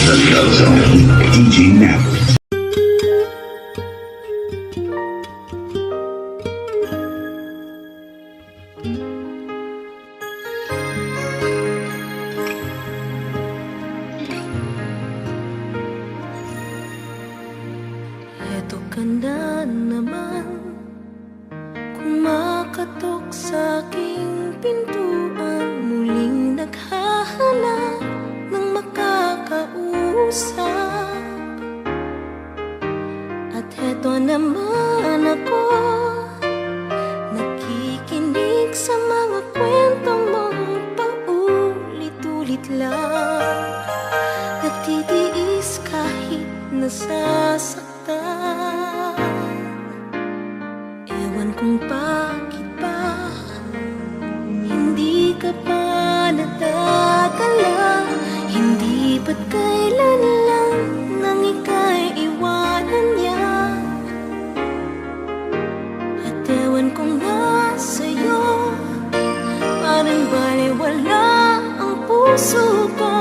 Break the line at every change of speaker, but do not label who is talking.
Love Zone, DJ Nap.
Eto ka na naman, kumakatok sa aking pintuan, muling naghahanap ng makakausap. At eto naman ako, nakikinig sa mga kwento mong paulit-ulit lang. Nagtitiis kahit nasasaktan. Ewan kung bakit ba hindi ka pa nadadala. Hindi ba't kailan lang nang ika'y iwanan niya. At ewan kung nasa'yo, parang baliwala ang puso ko.